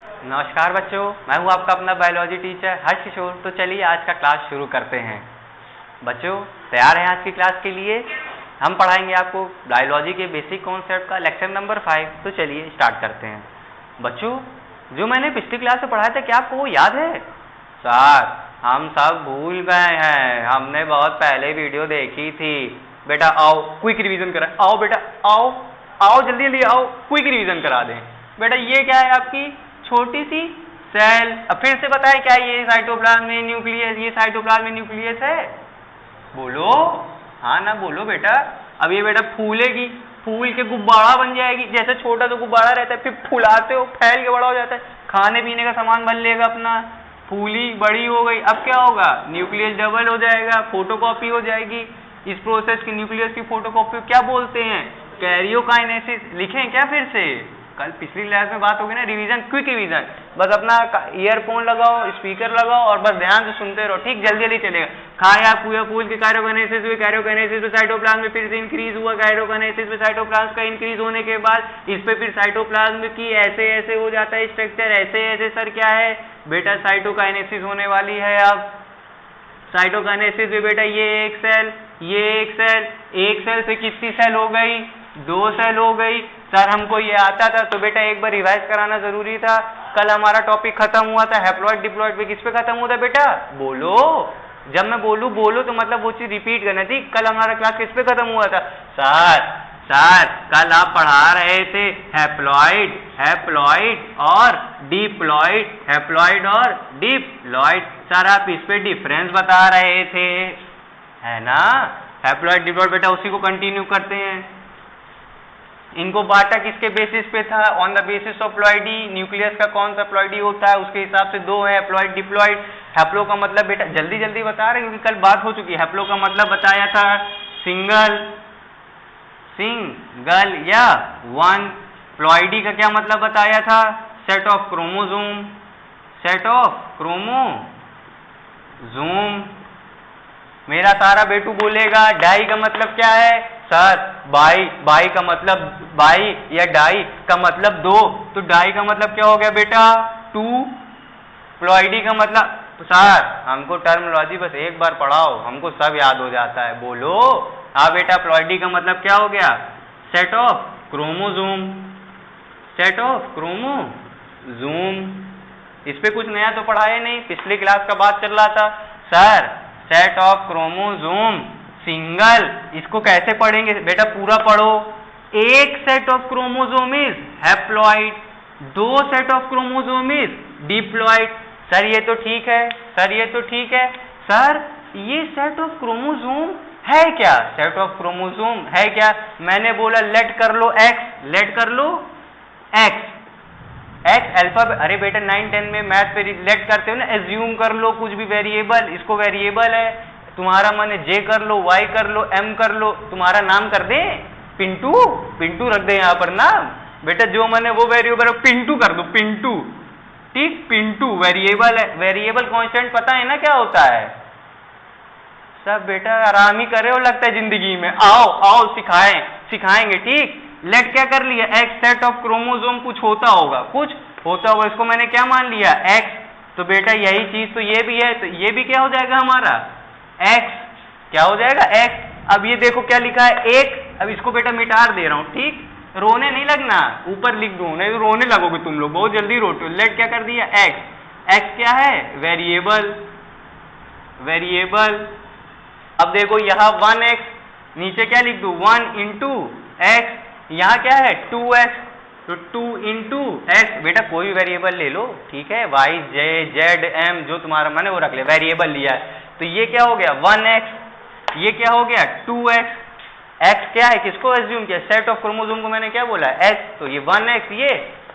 नमस्कार बच्चों, मैं हूं आपका अपना बायोलॉजी टीचर हर्ष किशोर। तो चलिए आज का क्लास शुरू करते हैं। बच्चों तैयार हैं आज की क्लास के लिए? हम पढ़ाएंगे आपको बायोलॉजी के बेसिक कॉन्सेप्ट का लेक्चर नंबर 5। तो चलिए स्टार्ट करते हैं। बच्चों जो मैंने पिछली क्लास में पढ़ाया था क्या आपको वो याद है? सर हम सब भूल गए हैं, हमने बहुत पहले वीडियो देखी थी। बेटा आओ क्विक रिवीजन करा। आओ बेटा आओ आओ जल्दी जल्दी आओ, क्विक रिवीजन करा दें। बेटा ये क्या है आपकी छोटी सी सेल। अब फिर से बताएं क्या ये साइटोप्लाज्म न्यूक्लियस, ये साइटोप्लाज्म न्यूक्लियस है? बोलो हाँ ना बोलो बेटा। अब ये बेटा फूलेगी, फूल के गुब्बारा बन जाएगी। जैसे छोटा तो गुब्बारा रहता है, फिर फुलाते हो फैल के बड़ा हो जाता है, खाने पीने का सामान बन लेगा अपना। फूली बड़ी हो गई, अब क्या होगा? न्यूक्लियस डबल हो जाएगा, फोटोकॉपी हो जाएगी। इस प्रोसेस की न्यूक्लियस की फोटोकॉपी क्या बोलते हैं? कैरियोकाइनेसिस। लिखें क्या फिर से? कल पिछली क्लास में बात होगी ना, रिवीजन, क्विक रिवीजन। बस अपना ईयरफोन लगाओ, स्पीकर लगाओ और बस ध्यान से सुनते रहो, ठीक? जल्दी जल्दी चलेगा। खाया पूरा फूल के कैरियोकाइनेसिस हुई, कैरियोकाइनेसिस में साइटोप्लाज्म में फिर से इंक्रीज हुआ, कैरियोकाइनेसिस में साइटोप्लाज्म का इंक्रीज होने के बाद इस पे फिर साइटोप्लाज्म की ऐसे ऐसे हो जाता है स्ट्रक्चर, ऐसे ऐसे। सर क्या है बेटा? साइटोकाइनेसिस होने वाली है। अब साइटोकाइनेसिस में बेटा ये एक सेल, ये एक सेल, एक सेल से कितनी सेल हो गई? 2 सेल हो गई। सर हमको ये आता था तो बेटा एक बार रिवाइज कराना जरूरी था। कल हमारा टॉपिक खत्म हुआ था हैप्लॉइड डिप्लॉइड पे। किस पे खत्म हुआ था बेटा? बोलो। जब मैं बोलूं बोलो तो मतलब वो चीज रिपीट करना थी। कल हमारा क्लास किस पे खत्म हुआ था? सर कल आप पढ़ा रहे थे हैप्लॉइड, हैप्लॉइड और डिप्लॉइड, हैप्लॉइड और डिप्लॉइड। सर आप इस पे डिफरेंस बता रहे थे, है ना? हैप्लॉइड डिप्लॉइड बेटा उसी को कंटिन्यू करते हैं। इनको बांटा किसके बेसिस पे था? On the basis of ploidy. Nucleus का कौन सा प्लॉइडी होता है उसके हिसाब से 2 है, हैप्लॉइड डिप्लॉइड। हैप्लो का मतलब बेटा जल्दी जल्दी बता रहे क्योंकि कल बात हो चुकी है। हैप्लो का मतलब बताया था सिंगल, सिंगल या वन। प्लॉइडी का क्या मतलब बताया था? Set of chromosome, set of chromosome. मेरा सारा बेटू बोलेगा डाई का मतलब क्या है? सर बाई, बाई का मतलब बाई या डाई का मतलब 2, तो डाई का मतलब क्या हो गया बेटा? 2। प्लॉइडी का मतलब सर हमको टर्मिनोलॉजी बस एक बार पढ़ाओ, हमको सब याद हो जाता है। बोलो हाँ बेटा। प्लॉइडी का मतलब क्या हो गया? Set of chromosome, set of chromosome. इस पे कुछ नया तो पढ़ाया नहीं, पिछली क्लास का बात चल रहा था। Sir set of chromosome single, इसको कैसे पढ़ेंगे बेटा? पूरा पढ़ो। एक set of chromosome is haploid, 2 set of chromosome is diploid. Sir ये तो ठीक है, सर ये तो ठीक है। सर ये सेट ऑफ क्रोमोसोम है क्या? सेट ऑफ क्रोमोसोम है क्या? मैंने बोला लेट कर लो एक्स, लेट कर लो एक्स, एक्स अल्फाबेट। अरे बेटा 9-10 में मैथ पे लेट करते हो ना, एज्यूम कर लो कुछ भी वेरिएबल। इसको वेरिएबल है, तुम्हारा मन है जे कर लो, वाई कर लो, एम कर लो। तुम्हारा नाम कर दे पिंटू, पिंटू रख दे यहाँ पर नाम। बेटा जो मन है वो वेरिएबल पिंटू कर दो, पिंटू। ठीक, पिंटू वेरिएबल है। वेरिएबल कांस्टेंट पता है ना क्या होता है? सब बेटा आराम ही करे हो लगता है जिंदगी में। आओ आओ सिखाएंगे। ठीक, लेट क्या कर लिया? एक्स सेट ऑफ क्रोमोसोम कुछ होता होगा, कुछ होता होगा। इसको मैंने क्या मान लिया? एक्स। तो बेटा यही चीज तो ये भी है, तो ये भी क्या हो जाएगा हमारा? एक्स। क्या हो जाएगा? एक्स। अब ये देखो क्या लिखा है? 1। अब इसको बेटा मिटा दे रहा हूं, ठीक? रोने नहीं लगना, ऊपर लिख दो, नहीं तो रोने लगोगे तुम लोग, बहुत जल्दी रोते हो। लेट क्या कर दिया? एक्स। एक्स क्या है? Variable, variable. अब देखो यहाँ 1x, नीचे क्या लिख दू? 1 इंटू एक्स। यहाँ क्या है? 2x, तो 2 इंटू एक्स। बेटा कोई भी वेरिएबल ले लो, ठीक है? वाई जे जेड एम जो तुम्हारा मन है वो रख ले, वेरिएबल लिया है। तो ये क्या हो गया? 1x, ये क्या हो गया? 2x। x क्या है? किसको एज्यूम किया? सेट ऑफ क्रोमोसोम को मैंने क्या बोला? x। तो ये 1x, ये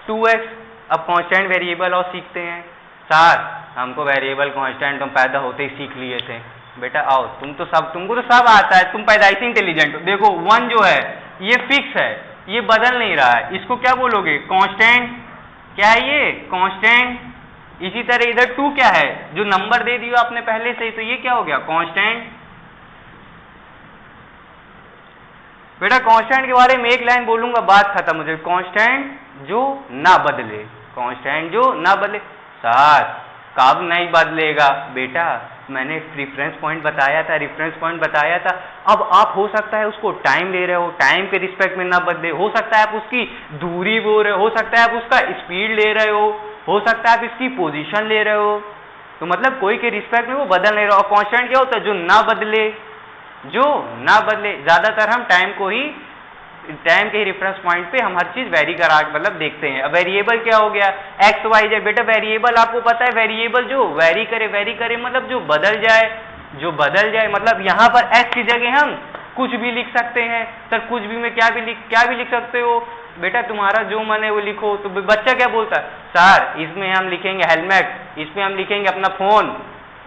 2x। अब कांस्टेंट वेरिएबल और सीखते हैं। सर हमको वेरिएबल कांस्टेंट हम पैदा होते ही सीख लिए थे। बेटा आओ, तुमको तो सब आता है, तुम पैदाइशी इंटेलिजेंट हो। देखो 1 जो है ये फिक्स है, ये बदल नहीं रहा है। इसको क्या बोलोगे? कांस्टेंट। क्या है ये? कांस्टेंट। इसी तरह इधर 2 क्या है? जो नंबर दे दिया आपने पहले से ही, तो ये क्या हो गया? कांस्टेंट। बेटा कांस्टेंट के बारे में एक लाइन बोलूंगा, बात खत्म हो जाएगी। कांस्टेंट जो ना बदले, कांस्टेंट जो ना बदले। सर कब नहीं बदलेगा बेटा, मैंने रेफरेंस पॉइंट बताया था, रेफरेंस पॉइंट बताया था। अब आप हो सकता है उसको टाइम ले रहे हो, टाइम के रिस्पेक्ट में ना बदले, हो सकता है आप उसकी दूरी बोल रहे हो सकता है आप उसका स्पीड ले रहे हो सकता है आप इसकी पोजीशन ले रहे हो, तो मतलब कोई के रिस्पेक्ट में वो बदल नहीं रहा। और कांस्टेंट क्या होता है, जो ना बदले। ज्यादातर हम टाइम के रेफरेंस पॉइंट पे हम हर चीज वेरी करा मतलब देखते हैं। अब वेरिएबल क्या हो गया, एक्स वाई जेड। बेटा वेरिएबल आपको पता है, वेरिएबल जो वेरी करे मतलब जो बदल जाए मतलब यहाँ पर एक्स की जगह हम कुछ भी लिख सकते हैं। सर कुछ भी में क्या भी लिख सकते हो बेटा, तुम्हारा जो मन है वो लिखो। तो बच्चा क्या बोलता है, सर इसमें हम लिखेंगे हेलमेट, इसमें हम लिखेंगे अपना फोन।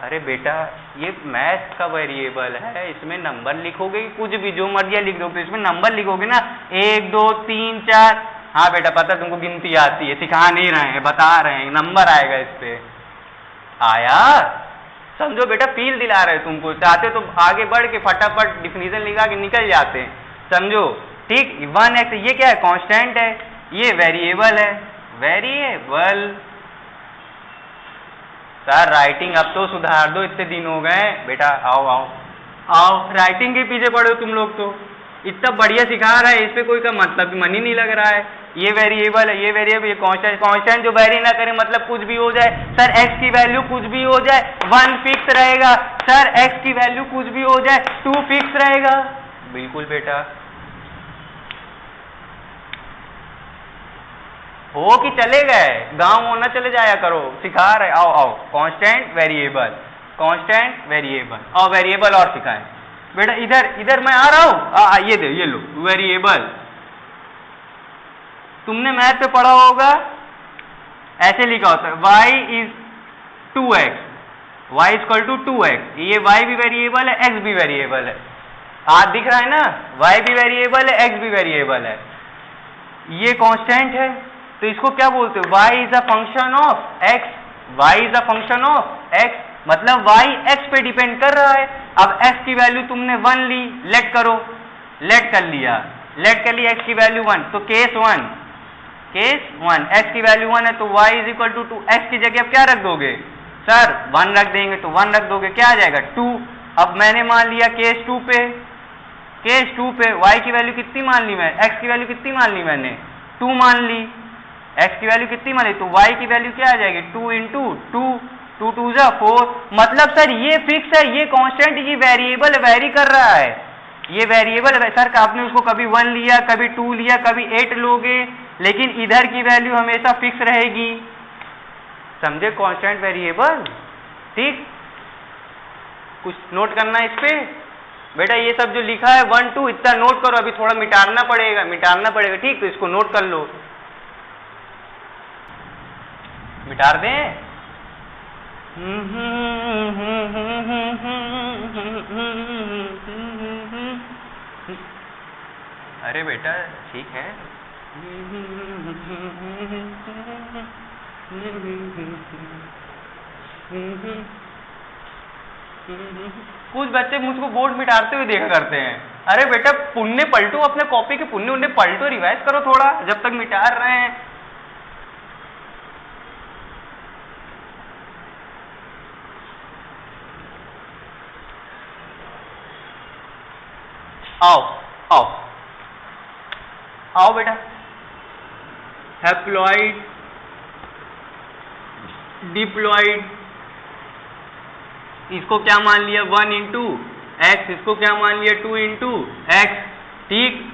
अरे बेटा ये मैथ का वेरिएबल है, इसमें नंबर लिखोगे कि कुछ भी जो मर्जी लिख दोगे, इसमें नंबर लिखोगे ना 1 2 3 4। हाँ बेटा पता तुमको गिनती आती है, सिखा नहीं रहे हैं, बता रहे हैं, नंबर आएगा इस पे। आया समझो बेटा, फील दिला रहे तुमको, चाहते तो आगे बढ़ के फटाफट डिफिनीशन लिखा के निकल जाते हैं, समझो ठीक। 1x ये क्या है, कांस्टेंट है, ये वेरिएबल है, वेरिएबल। सर राइटिंग अब तो सुधार दो, इतने दिन हो गए बेटा, आओ राइटिंग के पीछे पड़े हो तुम लोग, तो इतना बढ़िया सिखा रहा है, इस पे कोई का मतलब मन ही नहीं लग रहा है। ये वेरिएबल है, ये कांस्टेंट जो वेरी ना करे मतलब कुछ भी हो जाए। सर x की वैल्यू कुछ भी हो जाए, 1 फिक्स रहेगा। सर x की वैल्यू कुछ भी हो जाए, 2 फिक्स रहेगा। बिल्कुल बेटा, हो कि चले गए, गांव होना चले जाया करो, सिखा रहे। आओ कांस्टेंट वेरिएबल और वेरिएबल और सिखाएं बेटा। इधर मैं आ रहा हूं, ये लो वेरिएबल। तुमने मैथ पे पढ़ा होगा, ऐसे लिखा होता है y is 2x, y equal to 2x। ये y भी वेरिएबल है, x भी वेरिएबल है। आज दिख रहा है ना, y भी वेरिएबल है, x भी वेरिएबल है। ये कांस्टेंट है, तो इसको क्या बोलते हो, y is a function of x, y is a function of x, मतलब y x पे डिपेंड कर रहा है। अब x की वैल्यू तुमने 1 ली, लेट कर लिया x की वैल्यू 1, तो केस 1 x की वैल्यू 1 है, तो y is equal to 2। x की जगह अब क्या रख दोगे, सर 1 रख देंगे, तो 1 रख दोगे, क्या आ जाएगा 2। अब मैंने मान लिया केस 2 पे y की वैल्यू कितनी मान ली, मैं x की वैल्यू कितनी मान ली, मैंने 2 मान ली। x की वैल्यू कितनी मान ली, तो y की वैल्यू क्या आ जाएगी 2 इंटू 2 2 जा 4। मतलब सर ये फिक्स है, ये कांस्टेंट, ये वेरिएबल वेरी कर रहा है, ये वेरिएबल है। सर आपने उसको कभी 1 लिया, कभी 2 लिया, कभी 8 लोगे, लेकिन इधर की वैल्यू हमेशा फिक्स रहेगी, समझे, कांस्टेंट वेरिएबल। ठीक, कुछ नोट करना है इस पे बेटा, ये सब जो लिखा है 1 2 इतना नोट करो, अभी थोड़ा मिटाना पड़ेगा ठीक, तो इसको नोट कर लो, मिटार दें। अरे बेटा ठीक है, कुछ बच्चे मुझको बोर्ड मिटाते हुए देखा करते हैं। अरे बेटा पुण्य पलटो, अपने कॉपी के पुण्य उन्हें पलटो, रिवाइज करो थोड़ा, जब तक मिटार रहे हैं। आओ बेटा, हैप्लॉइड, डिप्लॉइड, इसको क्या मान लिया 1 इंटू एक्स, इसको क्या मान लिया 2 इंटू एक्स। ठीक,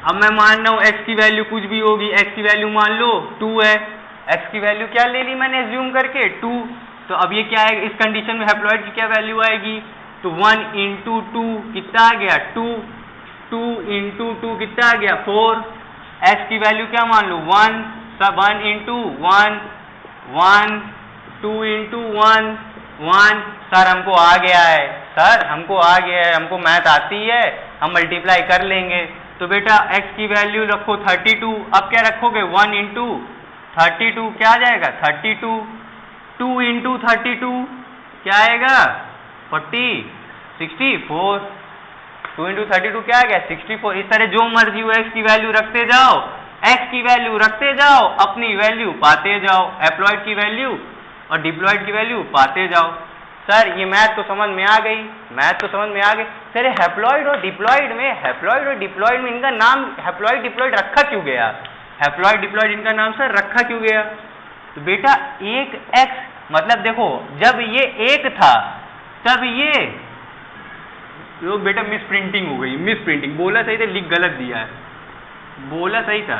अब मैं मान रहा हूं x की वैल्यू कुछ भी होगी, x की वैल्यू मान लो 2 है, x की वैल्यू क्या ले ली मैंने एज्यूम करके 2। तो अब ये क्या है, इस कंडीशन में हैप्लॉइड की क्या वैल्यू आएगी, तो 1 इंटू 2 कितना आ गया 2, 2 इंटू 2 कितना आ गया 4। x की वैल्यू क्या मान लो 1, सब 1 इंटू 1 1, 2 इंटू 1 1। सर हमको आ गया है, हमको मैथ आती है, हम मल्टीप्लाई कर लेंगे। तो बेटा x की वैल्यू रखो 32, अब क्या रखोगे 1 इंटू 32 क्या आ जाएगा 32, 2 इंटू 32 क्या आएगा 64, 2 इंटू 32 क्या आ गया 64। इस तरह जो मर्जी हो x की वैल्यू रखते जाओ, एक्स की वैल्यू रखते जाओ, अपनी वैल्यू पाते जाओ, हैप्लॉइड की वैल्यू और डिप्लॉइड की वैल्यू पाते जाओ। सर ये मैथ तो समझ में आ गई, मैथ तो समझ में आ गई। सर हैप्लॉइड और डिप्लॉइड में इनका नाम हैप्लॉइड डिप्लॉइड रखा क्यों गया? हैप्लॉइड डिप्लॉइड इनका नाम सर रखा क्यों गया? तो बेटा एक एक्स मतलब देखो जब ये एक था तब ये तो बेटा मिस प्रिंटिंग हो गई, मिस प्रिंटिंग, बोला सही था लिख गलत दिया है, बोला सही था,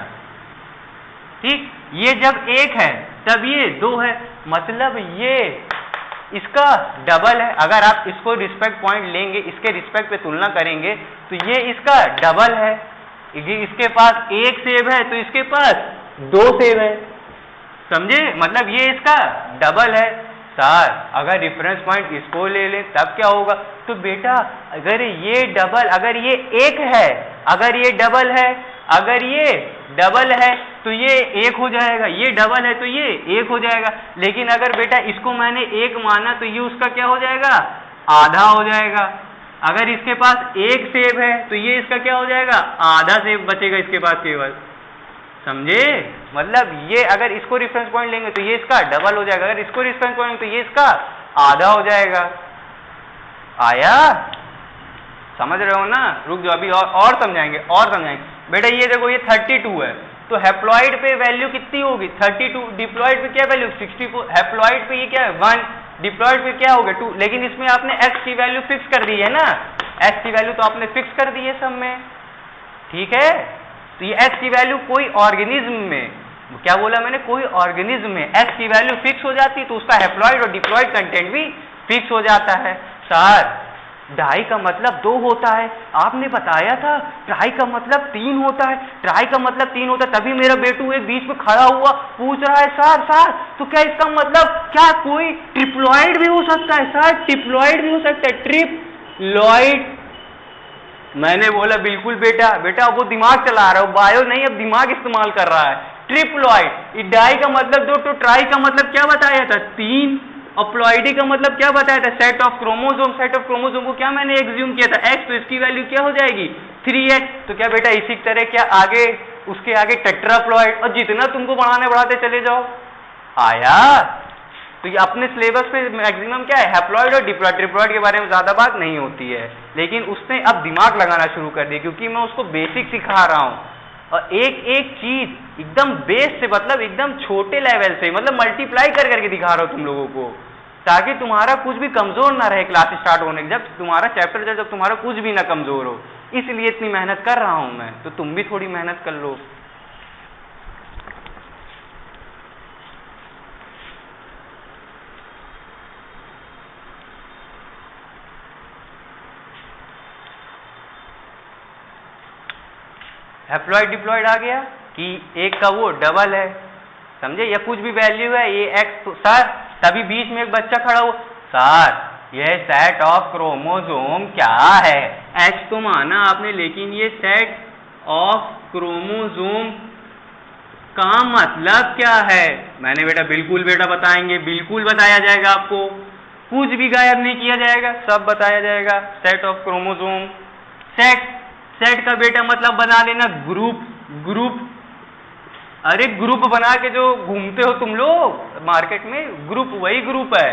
ठीक। ये जब एक है तब ये दो है, मतलब ये इसका डबल है। अगर आप इसको रिस्पेक्ट पॉइंट लेंगे, इसके रिस्पेक्ट पे तुलना करेंगे तो ये इसका डबल है। इसके पास एक सेब है तो इसके पास दो सेब है, समझे? मतलब ये इसका डबल है। सर अगर रेफरेंस पॉइंट इसको ले लें तब क्या होगा? तो बेटा अगर ये डबल, अगर ये एक है, अगर ये डबल है, अगर ये डबल है तो ये एक हो जाएगा, ये डबल है तो ये एक हो जाएगा। लेकिन अगर बेटा इसको मैंने एक माना तो ये उसका क्या हो जाएगा? आधा हो जाएगा। अगर इसके पास एक सेब है तो ये इसका क्या हो जाएगा? आधा सेब बचेगा इसके पास केवल, समझे? मतलब ये अगर इसको रेफरेंस पॉइंट लेंगे तो ये इसका डबल हो जाएगा, अगर इसको रेफरेंस पॉइंट तो ये इसका आधा हो जाएगा। आया? समझ रहे हो ना? रुक जाओ अभी और समझाएंगे, और समझाएंगे। बेटा ये देखो ये 32 है तो हैप्लॉइड पे वैल्यू कितनी होगी? 32। डिप्लॉइड पे क्या वैल्यू? 64। हैप्लॉइड पे ये क्या है? 1। डिप्लॉइड पे क्या होगा? 2। लेकिन इसमें आपने एक्स की वैल्यू फिक्स कर दी है ना, एक्स की वैल्यू तो आपने फिक्स कर दी है सब में, ठीक है? तो ये एक्स की वैल्यू कोई ऑर्गेनिज्म में, क्या बोला मैंने? कोई ऑर्गेनिज्म में एक्स की वैल्यू फिक्स हो जाती है तो उसका हैप्लॉइड और डिप्लॉइड कंटेंट भी फिक्स हो जाता है। सर डाई का मतलब 2 होता है, आपने बताया था। ट्राई का मतलब 3 होता है, ट्राई का मतलब 3 होता है। तभी मेरा बेटू एक बीच में खड़ा हुआ पूछ रहा है सर तो क्या इसका मतलब क्या कोई ट्रिप्लॉइड भी हो सकता है? सर ट्रिप्लॉइड भी हो सकता है, ट्रिप्लॉइड। मैंने बोला बिल्कुल बेटा, बेटा वो दिमाग चला रहा है, बायो नहीं अब दिमाग इस्तेमाल कर रहा है। ट्रिप्लॉइड, डाई का मतलब 2, तो ट्राई का मतलब क्या बताया था? 3। और प्लॉइडी का मतलब क्या बताया था? Set of chromosome. Set of chromosome को क्या मैंने एग्ज्यूम किया था? एक्स, तो इसकी वैल्यू क्या हो जाएगी? 3x। तो क्या बेटा इसी तरह क्या आगे उसके आगे टेट्राप्लॉइड, और जितना तुमको बढ़ाते चले जाओ। आया? तो ये अपने सिलेबस पे मैक्सिमम क्या है? हैप्लॉइड और डिप्लॉइड। ट्रिप्लॉइड के बारे में ज्यादा बात नहीं होती है, लेकिन उसने अब दिमाग लगाना शुरू कर दिया क्योंकि मैं उसको बेसिक सिखा रहा हूँ। और एक एक चीज एकदम बेस से, मतलब एकदम छोटे लेवल से, मतलब मल्टीप्लाई कर करके दिखा रहा हूं तुम लोगों को, ताकि तुम्हारा कुछ भी कमजोर ना रहे क्लास स्टार्ट होने के। जब तुम्हारा चैप्टर जब तुम्हारा कुछ भी ना कमजोर हो, इसलिए इतनी मेहनत कर रहा हूं मैं, तो तुम भी थोड़ी मेहनत कर लो। हैप्लॉइड डिप्लॉइड आ गया कि एक का वो डबल है, समझे? या कुछ भी वैल्यू है ये एक्स, तो सर तभी बीच में एक बच्चा खड़ा हो, सर यह सेट ऑफ क्रोमोसोम क्या है? एक्स तो माना आपने, लेकिन ये सेट ऑफ क्रोमोसोम का मतलब क्या है? मैंने बेटा बिल्कुल बेटा बताएंगे, बिल्कुल बताया जाएगा आपको, कुछ भी गायब नहीं किया जाएगा, सब बताया जाएगा। सेट ऑफ क्रोमोसोम, सेट का बेटा मतलब बना लेना ग्रुप। अरे ग्रुप बना के जो घूमते हो तुम लोग मार्केट में, ग्रुप वही ग्रुप है।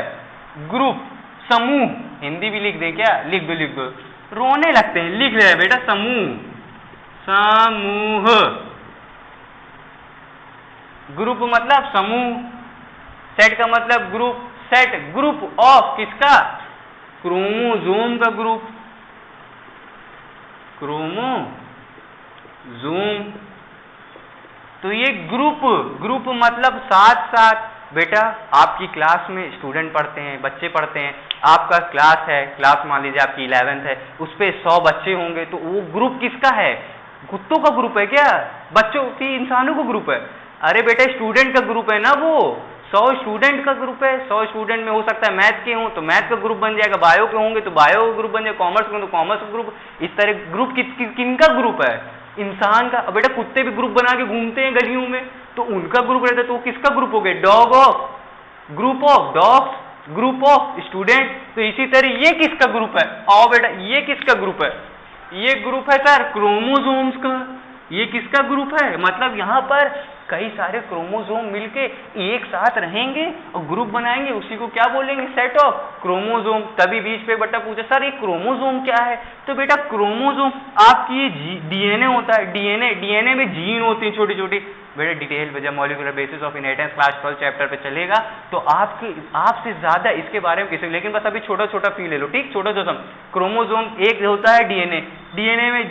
ग्रुप समूह, हिंदी भी लिख दे क्या? लिख दो। रोने लगते हैं, लिख रहे हैं बेटा समूह। ग्रुप मतलब समूह, सेट का मतलब ग्रुप। सेट ग्रुप ऑफ किसका? क्रोमोसोम का ग्रुप, क्रोमोसोम। तो ये ग्रुप मतलब साथ बेटा आपकी क्लास में स्टूडेंट पढ़ते हैं, बच्चे पढ़ते हैं, आपका क्लास है, क्लास मान लीजिए आपकी 11th है, उस पे 100 बच्चे होंगे, तो वो ग्रुप किसका है? कुत्तों का ग्रुप है क्या? बच्चों की, इंसानों का ग्रुप है? अरे बेटा स्टूडेंट का ग्रुप है ना वो, 100 स्टूडेंट का ग्रुप है। 100 स्टूडेंट में हो सकता है मैथ के हों तो मैथ का ग्रुप बन जाएगा, बायो के होंगे तो बायो का ग्रुप बन जाएगा, कॉमर्स के होंगे तो कॉमर्स का ग्रुप। इस तरह ग्रुप किनका ग्रुप है? इंसान का। बेटा कुत्ते भी ग्रुप बना के घूमते हैं गलियों में, तो उनका ग्रुप रहता है, तो वो किसका ग्रुप हो गया? Dog of, group of dogs, group of student. तो इसी तरह ये किसका ग्रुप है? आओ बेटा ये किसका ग्रुप है? ये ग्रुप है सर क्रोमोसोम्स का। ये किसका ग्रुप है? मतलब यहाँ पर कई सारे क्रोमोसोम मिलके एक साथ रहेंगे और ग्रुप बनाएंगे, उसी को क्या बोलेंगे? Set of chromosome. तभी बीच पे बच्चा पूछे सर ये क्रोमोसोम क्या है? तो बेटा क्रोमोसोम आपकी डीएनए होता है। डीएनए में जीन होती है छोटी छोटी। बेटा डिटेल में जब molecular basis of inheritance class 12 chapter पे चलेगा तो आपसे ज्यादा इसके बारे में किसी, लेकिन बस अभी छोटा छोटा फील ले लो, ठीक? छोटा छोटा क्रोमोसोम एक होता है डीएनए में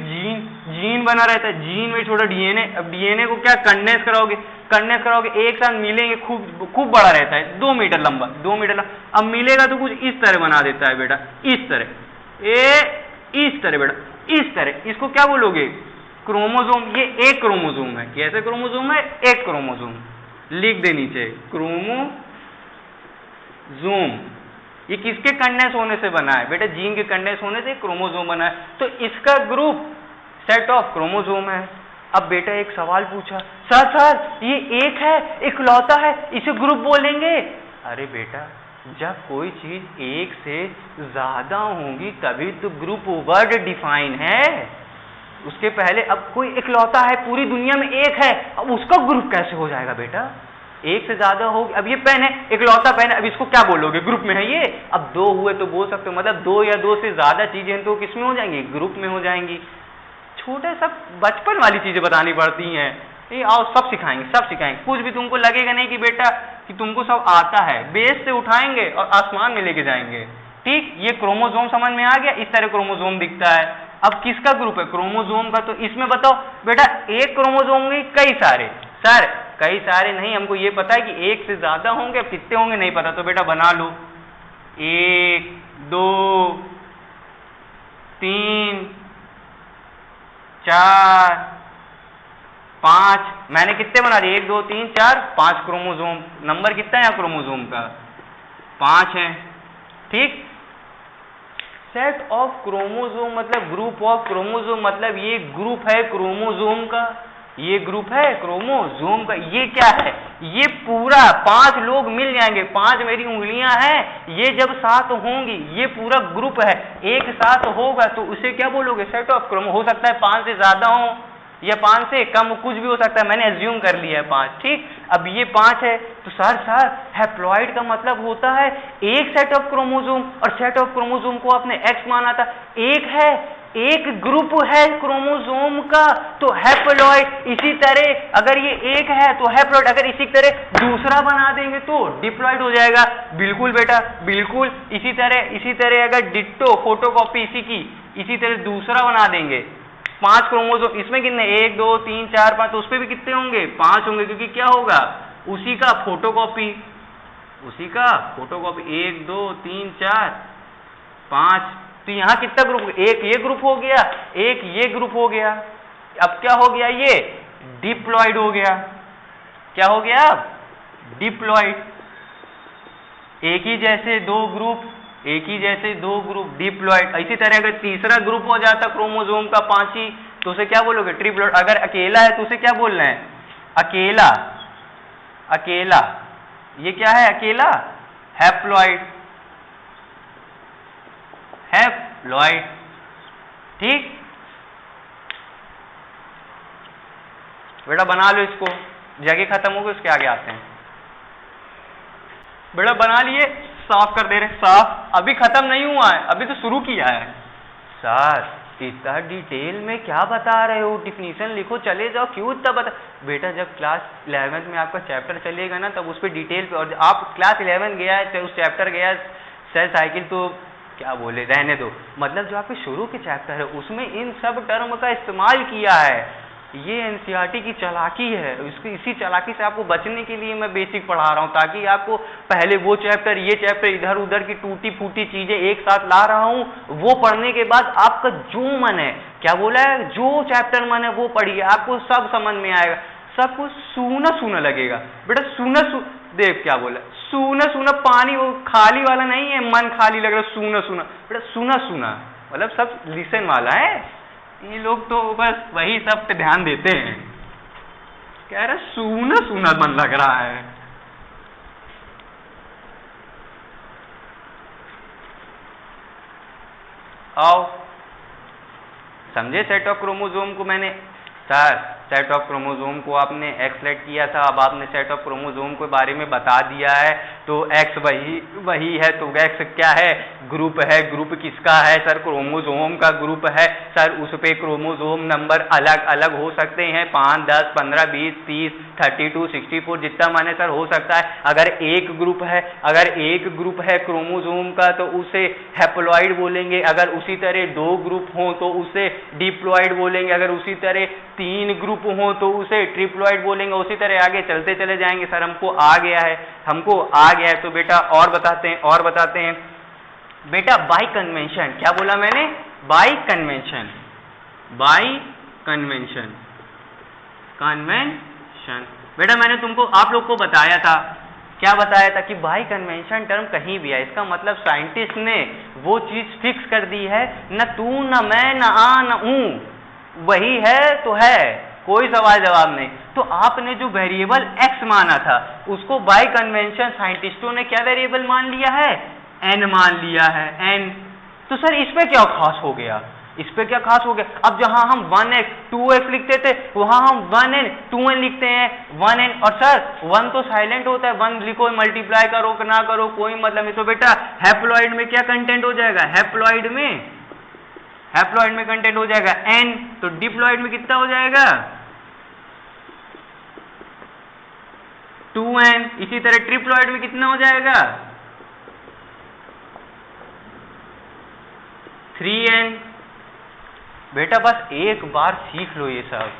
जीन बना रहता है, जीन में छोटा डीएनए। अब डीएनए को क्या कंडेंस कराओगे एक साथ मिलेंगे, खूब बड़ा रहता है, 2 मीटर लंबा। अब मिलेगा तो कुछ इस तरह बना देता है बेटा, इस तरह बेटा, इस तरह। इसको क्या बोलोगे? क्रोमोसोम। ये एक क्रोमोसोम है। कैसे क्रोमोसोम है? एक क्रोमोसोम। लिख दे नीचे क्रोमोसोम। ये किसके कंडेंस होने से बना है? बेटा जीन के कंडेंस होने से क्रोमोसोम बना है। तो इसका ग्रुप सेट ऑफ क्रोमोसोम है। अब बेटा एक सवाल पूछा, सर ये एक है, इकलौता है, इसे ग्रुप बोलेंगे? अरे बेटा जब कोई चीज एक से ज्यादा होगी तभी तो ग्रुप वर्ड डिफाइन है। उसके पहले अब कोई इकलौता है, पूरी दुनिया में एक है, अब उसका ग्रुप कैसे हो जाएगा बेटा? एक से ज्यादा होगी। अब ये पेन है, इकलौता पेन है, अब इसको क्या बोलोगे? ग्रुप में है ये। अब 2 हुए तो बोल सकते हो, मतलब 2 या 2 से ज्यादा चीजें तो किसमें हो जाएंगी? ग्रुप में हो जाएंगी। छोटे सब बचपन वाली चीजें बतानी पड़ती हैं। ये आओ सब सिखाएंगे। कुछ भी तुमको लगेगा नहीं कि बेटा कि तुमको सब आता है, बेस से उठाएंगे और आसमान में लेके जाएंगे, ठीक? ये क्रोमोसोम समझ में आ गया? इस तरह क्रोमोसोम दिखता है। अब किसका ग्रुप है? क्रोमोसोम का। तो इसमें बताओ बेटा एक क्रोमोसोम होंगे कई सारे? सर कई सारे नहीं, हमको ये पता है कि एक से ज्यादा होंगे, अब कितने होंगे नहीं पता। तो बेटा बना लो 1 2 3 4 5। मैंने कितने बना दिए? 1 2 3 4 5 क्रोमोसोम। नंबर कितना है यहाँ क्रोमोसोम का? 5 है, ठीक? सेट ऑफ क्रोमोसोम मतलब ग्रुप ऑफ क्रोमोसोम, मतलब ये ग्रुप है क्रोमोसोम का, ये ग्रुप है क्रोमोसोम का। ये क्या है? ये पूरा 5 लोग मिल जाएंगे, 5 मेरी उंगलियां हैं, ये जब साथ होंगी ये पूरा ग्रुप है, एक साथ होगा तो उसे क्या बोलोगे? Set of chromo. हो सकता है 5 से ज्यादा हो या 5 से कम, कुछ भी हो सकता है, मैंने एज्यूम कर लिया है 5, ठीक? अब ये 5 है तो सर हैप्लॉइड का मतलब होता है एक सेट ऑफ क्रोमोसोम, और सेट ऑफ क्रोमोसोम को आपने एक्स माना था। एक है, एक ग्रुप है क्रोमोसोम का तो हैप्लॉइड। इसी तरह अगर ये एक है तो हैप्लॉइड, अगर इसी तरह दूसरा बना देंगे तो डिप्लॉइड हो जाएगा। बिल्कुल बेटा बिल्कुल। इसी तरह अगर डिट्टो फोटोकॉपी इसी तरह दूसरा बना देंगे, 5 क्रोमोसोम, इसमें कितने? 1 2 3 4 5, तो उस पर भी कितने होंगे? 5 होंगे, क्योंकि क्या होगा? उसी का फोटोकॉपी 1 2 3 4 5। तो यहाँ कितना ग्रुप? एक ये ग्रुप हो गया, एक ये ग्रुप हो गया। अब क्या हो गया? ये डिप्लॉइड हो गया। क्या हो गया? डिप्लॉइड। एक ही जैसे दो ग्रुप डिप्लॉइड। इसी तरह अगर तीसरा ग्रुप हो जाता क्रोमोसोम का 5 ही तो उसे क्या बोलोगे? ट्रिप्लॉइड। अगर अकेला है तो उसे क्या बोलना है? अकेला। ये क्या है? अकेला, हैप्लॉइड, ठीक? बेटा बना लो इसको, जगह खत्म हो गई, उसके आगे आते हैं। बेटा बना लिए, साफ कर दे रहे। साफ अभी खत्म नहीं हुआ है, अभी तो शुरू किया है। सर इतना डिटेल में क्या बता रहे हो? डिफिनीशन लिखो, चले जाओ, क्यों इतना बता? बेटा जब क्लास 11 में आपका चैप्टर चलेगा ना तब उस पर डिटेल पे, और आप क्लास 11 गया है, उस चैप्टर गया सेल साइकिल, तो क्या बोले, रहने दो। मतलब जो आपके शुरू के चैप्टर है उसमें इन सब टर्म का इस्तेमाल किया है। ये एनसीईआरटी की चालाकी है, इसी चालाकी से आपको बचने के लिए मैं बेसिक पढ़ा रहा हूँ, ताकि आपको पहले वो चैप्टर ये चैप्टर इधर उधर की टूटी फूटी चीजें एक साथ ला रहा हूँ, वो पढ़ने के बाद आपका जो मन है, क्या बोला है, जो चैप्टर मन है वो पढ़िए, आपको सब समझ में आएगा, सब कुछ सूना लगेगा। बेटा देव क्या बोला, सूना पानी, वो खाली वाला नहीं है, मन खाली लग रहा, सूना बेटा, सूना मतलब सब लिसन वाला है। ये लोग तो बस वही सब पे ध्यान देते हैं, कह रहे सूना मन लग रहा है। आओ समझे, सेट ऑफ क्रोमोसोम को मैंने सर सेट ऑफ क्रोमोसोम को आपने एक्स लेट किया था, अब आपने सेट ऑफ क्रोमोसोम के बारे में बता दिया है, तो एक्स वही है, तो एक्स क्या है? ग्रुप है। ग्रुप किसका है सर? क्रोमोसोम का ग्रुप है सर। उस पे क्रोमोसोम नंबर अलग अलग हो सकते हैं, 5, 10, 15, 20, 30, 32, 64, जितना माने सर हो सकता है। अगर एक ग्रुप है क्रोमोसोम का तो उसे हैप्लॉइड बोलेंगे, अगर उसी तरह 2 ग्रुप हो तो उसे डिप्लॉइड बोलेंगे, अगर उसी तरह 3 ग्रुप हो तो उसे ट्रिप्लॉइड बोलेंगे। उसी तरह आगे चलते चले जाएंगे सर। हमको आ गया है तो बेटा और बताते हैं बेटा बाय कन्वेंशन। क्या बोला मैंने? बाय कन्वेंशन बेटा मैंने तुमको आप लोग को बताया था, क्या बताया था कि बाय कन्वेंशन टर्म कहीं भी है, इसका मतलब साइंटिस्ट ने वो चीज फिक्स कर दी है, न तू न मैं न आ न ऊ, वही है तो है, कोई सवाल जवाब नहीं। तो आपने जो वेरिएबल x माना था उसको बाय कन्वेंशन साइंटिस्टों ने क्या वेरिएबल मान लिया है? n मान लिया है, n। तो सर इस पे क्या खास हो गया? अब जहां हम 1x 2x लिखते थे वहां हम 1n 2n लिखते हैं, 1n। और सर 1 तो साइलेंट होता है, 1 लिखो मल्टीप्लाई करो ना करो कोई मतलब नहीं। तो बेटा हैप्लॉइड में क्या कंटेंट हो जाएगा? हैप्लॉइड में कंटेंट हो जाएगा n। तो डिप्लॉइड में कितना हो जाएगा? 2n। इसी तरह ट्रिप्लॉइड में कितना हो जाएगा? 3n। बेटा बस एक बार सीख लो ये सब,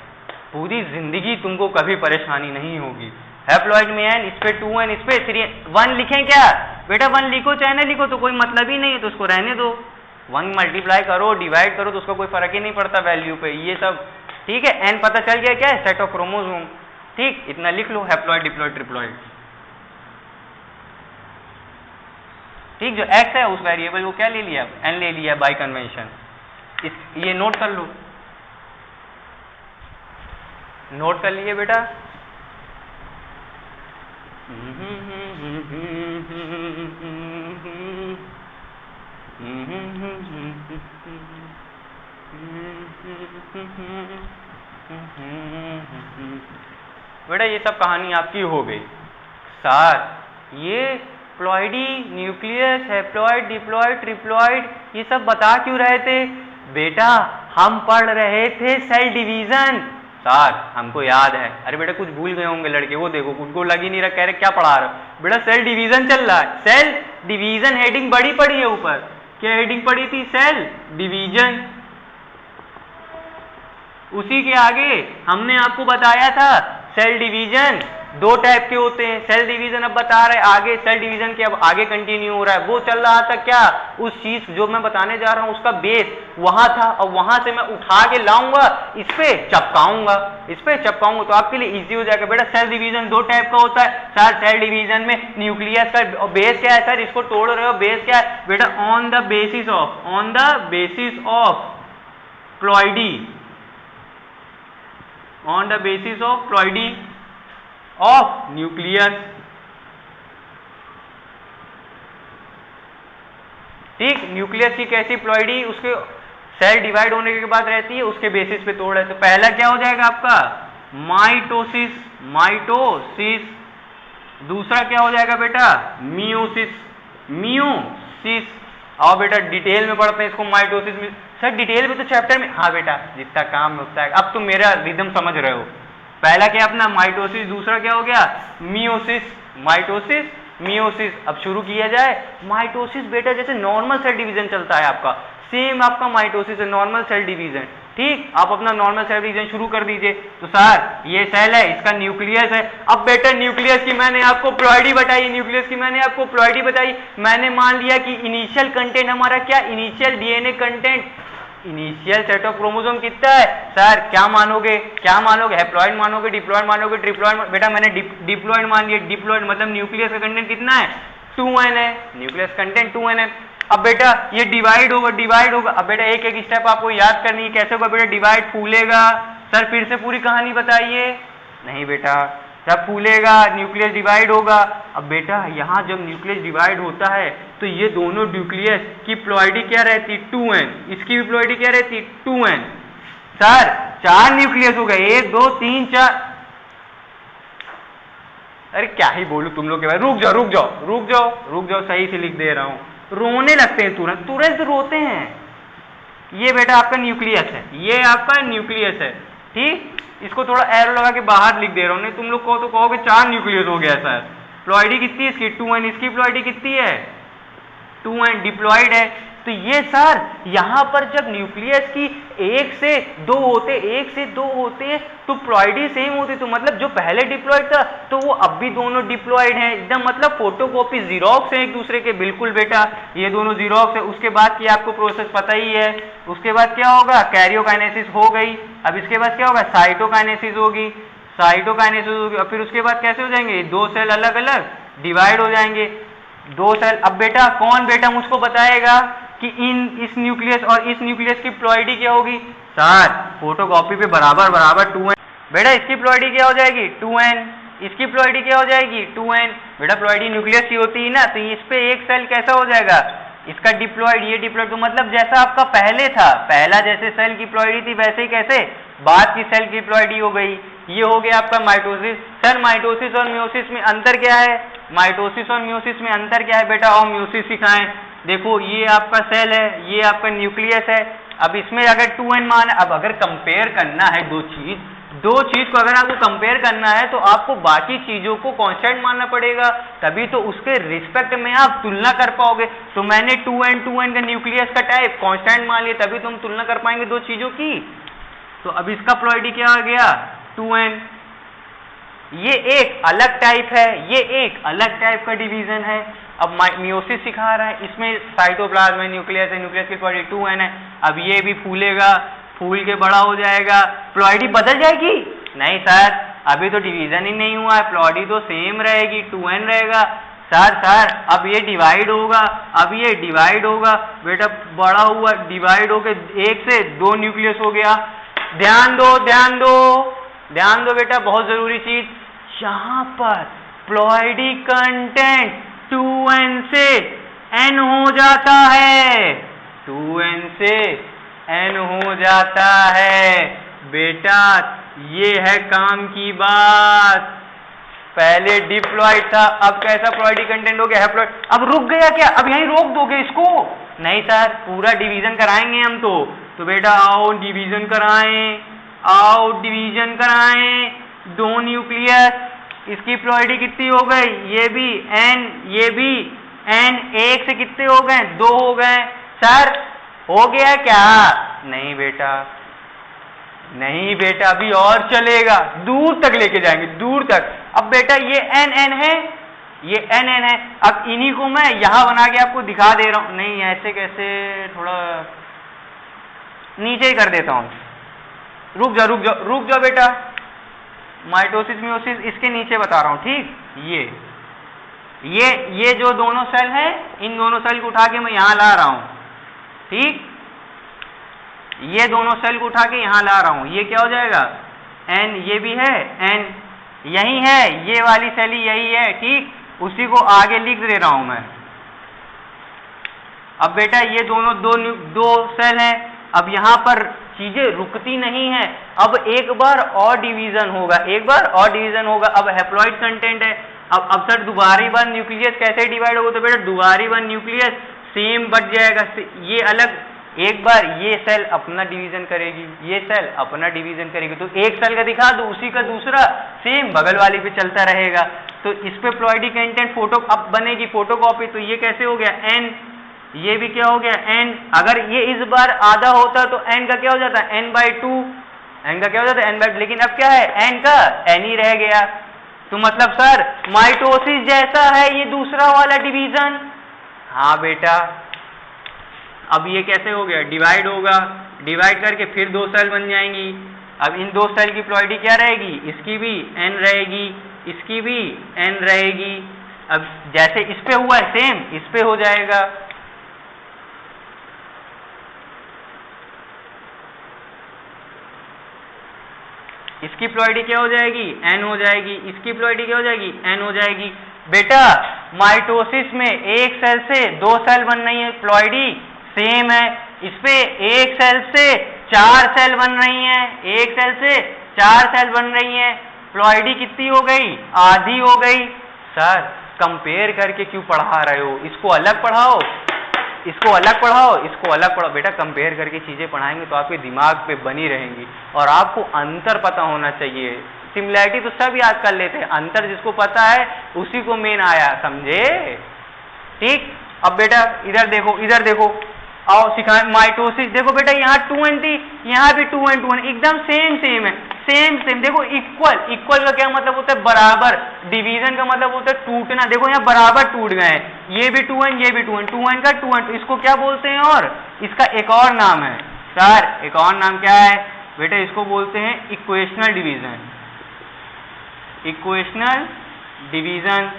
पूरी जिंदगी तुमको कभी परेशानी नहीं होगी। हैप्लॉइड में n, इस पे 2n, इस पे 3n। 1 लिखें क्या? बेटा 1 लिखो चाहे ना लिखो तो कोई मतलब ही नहीं है, तो उसको रहने दो। 1 मल्टीप्लाई करो डिवाइड करो तो उसका कोई फर्क ही नहीं पड़ता वैल्यू पे, ये सब ठीक है। n पता चल गया क्या है? Set of chromosome. ठीक, इतना लिख लो, हैप्लॉइड डिप्लॉइड ट्रिप्लॉइड। ठीक, जो x है उस वेरिएबल को क्या ले लिया? n ले लिया बाय कन्वेंशन। ये नोट कर लो, नोट कर लिए बेटा? बेटा ये सब कहानी आपकी हो गई। सर ये ploidy, nucleus, haploid, diploid, triploid ये सब बता क्यों रहे थे? बेटा हम पढ़ रहे थे सेल डिवीजन। सर हमको याद है। अरे बेटा कुछ भूल गए होंगे लड़के, वो देखो उनको लग ही नहीं रहा, कह रहे क्या पढ़ा रहे हो? बेटा सेल डिवीजन चल रहा है। सेल डिवीजन हेडिंग बड़ी पड़ी है ऊपर, क्या हेडिंग पड़ी थी? Cell division. उसी के आगे हमने आपको बताया था सेल डिवीजन 2 टाइप के होते हैं। सेल डिवीजन अब बता रहे आगे, सेल डिवीजन के अब आगे कंटिन्यू हो रहा है। वो चल रहा था क्या? उस चीज जो मैं बताने जा रहा हूं उसका बेस वहां था, और वहां से मैं उठा के लाऊंगा, इस पे चिपकाऊंगा तो आपके लिए इजी हो जाएगा। बेटा सेल डिवीजन 2 टाइप का होता है सर। सेल डिवीजन में न्यूक्लियस का बेस क्या है सर? इसको तोड़ रहे हो, बेस क्या है बेटा? On the basis of ploidy of nucleus. ठीक, न्यूक्लियस की कैसी प्लॉइडी उसके सेल डिवाइड होने के बाद रहती है, उसके बेसिस पे तोड़ रहे। तो पहला क्या हो जाएगा आपका? माइटोसिस। दूसरा क्या हो जाएगा बेटा? मियोसिस। आओ बेटा डिटेल में पढ़ते हैं इसको। माइटोसिस में सर डिटेल में तो चैप्टर में, हाँ बेटा जितना काम में उतना है। अब तुम मेरा रिदम समझ रहे हो। पहला क्या अपना? माइटोसिस। दूसरा क्या हो गया? मियोसिस। अब शुरू किया जाए। माइटोसिस बेटा जैसे नॉर्मल सेल डिवीजन चलता है आपका, सेम आपका माइटोसिस है, नॉर्मल सेल डिवीजन। ठीक, आप अपना नॉर्मल सेल डिवीजन शुरू कर दीजिए। तो सर ये सेल है, इसका न्यूक्लियस है। अब बेटा न्यूक्लियस की मैंने आपको प्लॉइडी बताई। मैंने मान लिया कि इनिशियल कंटेंट हमारा क्या? Initial DNA content, initial set of chromosome कितना है सर? क्या मानोगे? हैप्लॉइड मानोगे, डिप्लॉइड मानोगे, ट्रिप्लॉइड? बेटा मैंने डिप्लॉइड मान लिया। डिप्लॉइड मतलब न्यूक्लियस का कंटेंट कितना है? 2n है, न्यूक्लियस कंटेंट 2n है। अब बेटा ये डिवाइड होगा। अब बेटा एक एक स्टेप आपको याद करनी है, कैसे होगा बेटा? डिवाइड, फूलेगा। सर फिर से पूरी कहानी बताइए। नहीं बेटा, जब फूलेगा न्यूक्लियस डिवाइड होगा। अब बेटा यहाँ जब न्यूक्लियस डिवाइड होता है तो ये दोनों न्यूक्लियस की प्लॉइडी क्या रहती? 2n। इसकी भी प्लॉइडी क्या रहती? 2n। सर 4 न्यूक्लियस हो गए, 1 2 3 4। अरे क्या ही बोलूं तुम लोग के भाई, रुक जाओ रुक जाओ रुक जाओ रुक जाओ, सही से लिख दे रहा हूं। रोने लगते हैं तुरंत, तुरंत रोते हैं। ये बेटा आपका न्यूक्लियस है, ये आपका न्यूक्लियस है, ठीक। इसको थोड़ा एरो लगा के बाहर लिख दे रहा हूं, नहीं तुम लोग को तो कहोगे 4 न्यूक्लियस हो गया सर। प्लॉइडी कितनी है इसकी 2n, इसकी प्लॉइडी कितनी है 2n, डिप्लॉइड है। तो ये सर यहां पर जब न्यूक्लियस की 1 से 2 होते तो प्लॉइडी सेम होती, तो मतलब जो पहले डिप्लॉइड था तो वो अब भी दोनों डिप्लॉइड हैं एकदम, मतलब फोटोकॉपी जीरोक्स है एक दूसरे के, बिल्कुल बेटा ये दोनों जीरोक्स है। उसके बाद की आपको प्रोसेस पता ही है, उसके बाद क्या होगा, कैरियोकाइनेसिस हो गई। अब इसके बाद क्या होगा, साइटोकाइनेसिस होगी, और फिर उसके बाद कैसे हो जाएंगे, 2 सेल अलग अलग डिवाइड हो जाएंगे, 2 सेल। अब बेटा कौन बेटा मुझको बताएगा कि इस न्यूक्लियस और इस न्यूक्लियस की प्लॉइडी क्या होगी। सर फोटोकॉपी पे बराबर बराबर 2n, बेटा इसकी प्लॉइडी क्या हो जाएगी 2n, इसकी प्लॉइडी क्या हो जाएगी 2n। बेटा प्लॉइडी न्यूक्लियस की होती है ना, तो इस पे एक सेल कैसा हो जाएगा, इसका डिप्लॉइड, ये डिप्लॉइड। तो मतलब जैसा आपका पहले था, पहला जैसे सेल की प्लॉइडी थी वैसे ही कैसे बाद की सेल की प्लॉइडी हो गई। ये हो गया आपका माइटोसिस। सर माइटोसिस और म्योसिस में अंतर क्या है, माइटोसिस और म्योसिस में अंतर क्या है बेटा, और म्योसिस सिखाएं। देखो ये आपका सेल है, ये आपका न्यूक्लियस है। अब इसमें अगर 2n मान, अब अगर कंपेयर करना है दो चीज को अगर आपको कंपेयर करना है तो आपको बाकी चीजों को कांस्टेंट मानना पड़ेगा, तभी तो उसके रिस्पेक्ट में आप तुलना कर पाओगे। तो मैंने 2n का न्यूक्लियस का टाइप कांस्टेंट मान लिया, तभी तो हम तुलना कर पाएंगे दो चीजों की। तो अब इसका प्लॉइडी क्या आ गया 2n। ये एक अलग टाइप है, ये एक अलग टाइप का डिवीजन है। अब मियोसिस सिखा रहा है, इसमें साइटोप्लाज्म है, न्यूक्लियस है, न्यूक्लियस की प्लॉइडी 2n है। अब ये भी फूलेगा, फूल के बड़ा हो जाएगा, प्लॉइडी बदल जाएगी, नहीं सर अभी तो डिवीजन ही नहीं हुआ है, प्लॉइडी तो सेम रहेगी 2n रहेगा। सर अब ये डिवाइड होगा, अब ये डिवाइड होगा, बेटा बड़ा हुआ डिवाइड होके 1 से 2 न्यूक्लियस हो गया। ध्यान दो बेटा, बहुत जरूरी चीज, यहां पर प्लॉइडी कंटेंट 2n से n हो जाता है, 2n से n हो जाता है बेटा। ये है काम की बात, पहले डिप्लॉइड था, अब कैसा प्लॉइडी कंटेंट हो गया हैप्लॉइड। अब रुक गया क्या, अब यहीं रोक दोगे इसको, नहीं सर पूरा डिवीजन कराएंगे हम तो बेटा आओ डिवीजन कराएं, 2 न्यूक्लियस, इसकी प्लॉइडी कितनी हो गई, ये भी n, 1 से कितने हो गए 2 हो गए। सर हो गया क्या, नहीं बेटा अभी और चलेगा, दूर तक लेके जाएंगे, दूर तक। अब बेटा ये n है, ये n है। अब इन्हीं को मैं यहां बना के आपको दिखा दे रहा हूं, नहीं ऐसे कैसे, थोड़ा नीचे ही कर देता हूं। रुक जाओ बेटा, माइटोसिस म्योसिस इसके नीचे बता रहा हूं, ठीक। ये जो दोनों सेल हैं, इन दोनों सेल को उठा के मैं यहां ला रहा हूं, ठीक। ये दोनों सेल को उठा के यहां ला रहा हूं, ये क्या हो जाएगा n, ये भी है n, यही है, ये वाली सेल ही यही है, ठीक। उसी को आगे लिख दे रहा हूं मैं। अब बेटा ये दोनों दो सेल हैं, अब यहां पर चीजें रुकती नहीं है, अब एक बार और डिवीजन होगा, अब हैप्लॉइड कंटेंट है। अब सर दोबारी बार न्यूक्लियस कैसे डिवाइड होगा, तो बेटा दोबारी बार न्यूक्लियस सेम बढ़ जाएगा, ये अलग, एक बार ये सेल अपना डिवीजन करेगी, ये सेल अपना डिवीजन करेगी, तो एक सेल का दिखा दो, उसी का दूसरा सेम बगल वाली पे चलता रहेगा। तो इस पे प्लॉइडी कंटेंट फोटो अब बनेगी फोटोकॉपी, तो ये कैसे हो गया n, ये भी क्या हो गया n। अगर ये इस बार आधा होता तो n का क्या हो जाता है n/2, n का क्या हो जाता है n/2, लेकिन अब क्या है n का n ही रह गया। तो मतलब सर माइटोसिस जैसा है ये दूसरा वाला डिवीजन, हाँ बेटा। अब ये कैसे हो गया, डिवाइड होगा, डिवाइड करके फिर 2 सेल बन जाएंगी। अब इन 2 सेल की प्लॉइडी क्या रहेगी, इसकी भी n रहेगी, इसकी भी n रहेगी। अब जैसे इस पे हुआ है सेम इस पे हो जाएगा। इसकी प्लॉइडी क्या हो जाएगी n हो जाएगी, इसकी प्लॉइडी क्या हो जाएगी n हो जाएगी। बेटा माइटोसिस में एक सेल से 2 सेल बन रही है, प्लॉइडी सेम है। इस पे एक सेल से 4 सेल बन रही हैं, एक सेल से 4 सेल बन रही हैं, प्लॉइडी कितनी हो गई? आधी हो गई। सर कंपेयर करके क्यों पढ़ा रहे हो? इसको अलग पढ़ाओ, इसको अलग पढ़ाओ, इसको अलग पढ़ाओ। बेटा कंपेयर करके चीजें पढ़ाएंगे तो आपके दिमाग पे बनी रहेंगी और आपको अंतर पता होना चाहिए। सिमिलैरिटी तो सब याद कर लेते हैं, अंतर जिसको पता है उसी को मेन आया, समझे? ठीक। अब बेटा इधर देखो, इधर देखो, आओ सिखाएं माइटोसिस। देखो बेटा यहाँ 2n थी, यहाँ भी 2n 2n एकदम सेम सेम है, सेम सेम। देखो इक्वल, इक्वल का क्या मतलब होता है? बराबर। डिवीजन का मतलब होता है टूटना। देखो यहाँ बराबर टूट गए हैं, ये भी 2n ये भी 2n, 2n का 2n। इसको क्या बोलते हैं? और इसका एक और नाम है सर, एक और नाम क्या है बेटा? इसको बोलते हैं equational division. Equational division.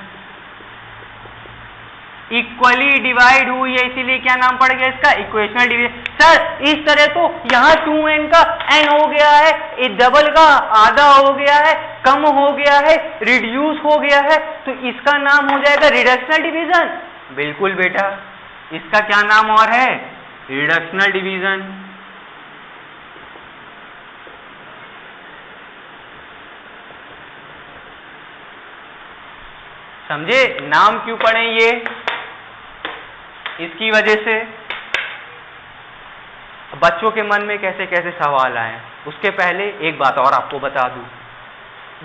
Equally divide हुई है इसीलिए क्या नाम पड़ गया इसका? Equational division. सर इस तरह तो यहाँ 2n का n हो गया है, डबल का आधा हो गया है, कम हो गया है, रिड्यूस हो गया है, तो इसका नाम हो जाएगा रिडक्शनल डिवीजन। बिल्कुल बेटा, इसका क्या नाम और है? Reductional division. समझे? नाम क्यों पढ़े ये? इसकी वजह से बच्चों के मन में कैसे कैसे सवाल आए। उसके पहले एक बात और आपको बता दूं।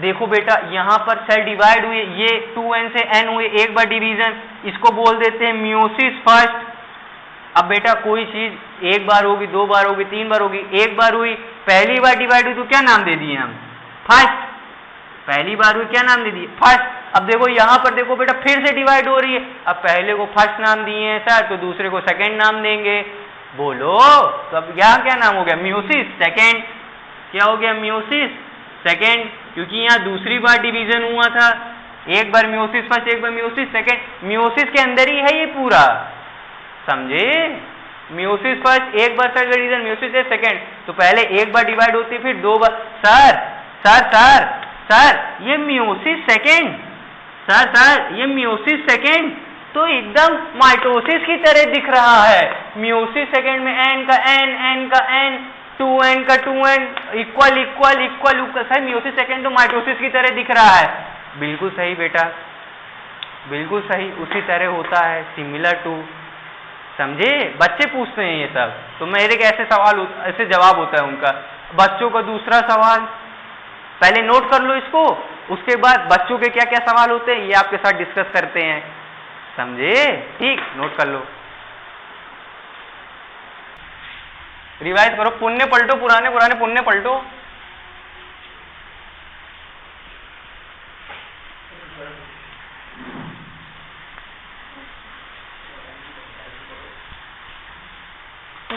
देखो बेटा यहाँ पर सेल डिवाइड हुए, ये 2n से n हुए, एक बार डिवीजन, इसको बोल देते हैं मियोसिस फर्स्ट। अब बेटा कोई चीज एक बार होगी, 2 बार होगी, 3 बार होगी, एक बार हुई, पहली बार डिवाइड हुई तो क्या नाम दे दिए हम? फर्स्ट। पहली बार हुई क्या नाम दे दिए? फर्स्ट। अब देखो यहाँ पर देखो बेटा फिर से डिवाइड हो रही है, अब पहले को फर्स्ट नाम दिए हैं सर तो दूसरे को सेकंड नाम देंगे। बोलो तो अब यहाँ क्या नाम हो गया? Meiosis second. क्या हो गया? मियोसिस सेकंड, क्योंकि यहाँ दूसरी बार डिवीजन हुआ था। एक बार मियोसिस फर्स्ट, एक बार मियोसिस सेकंड। मियोसिस के अंदर ही है ये पूरा, समझे? मियोसिस फर्स्ट, एक बार सेल डिवीजन, मियोसिस सेकंड। तो पहले एक बार डिवाइड होती, फिर 2 बार। सर सर सर सर ये मियोसिस सेकंड, सर ये मियोसिस सेकंड तो एकदम माइटोसिस की तरह दिख रहा है। मियोसिस सेकंड में n का n का n, 2n का 2n, equal equal equal equal. Sir meiosis second तो माइटोसिस की तरह दिख रहा है। बिल्कुल सही बेटा, बिल्कुल सही, उसी तरह होता है, सिमिलर टू। समझे? बच्चे पूछते हैं ये सब, तो मेरे कैसे सवाल ऐसे जवाब होता है उनका। बच्चों का दूसरा सवाल, पहले नोट कर लो इसको, उसके बाद बच्चों के क्या क्या सवाल होते हैं ये आपके साथ डिस्कस करते हैं, समझे? ठीक, नोट कर लो, रिवाइज करो, पुण्य पलटो, पुराने पुराने पुण्य पलटो।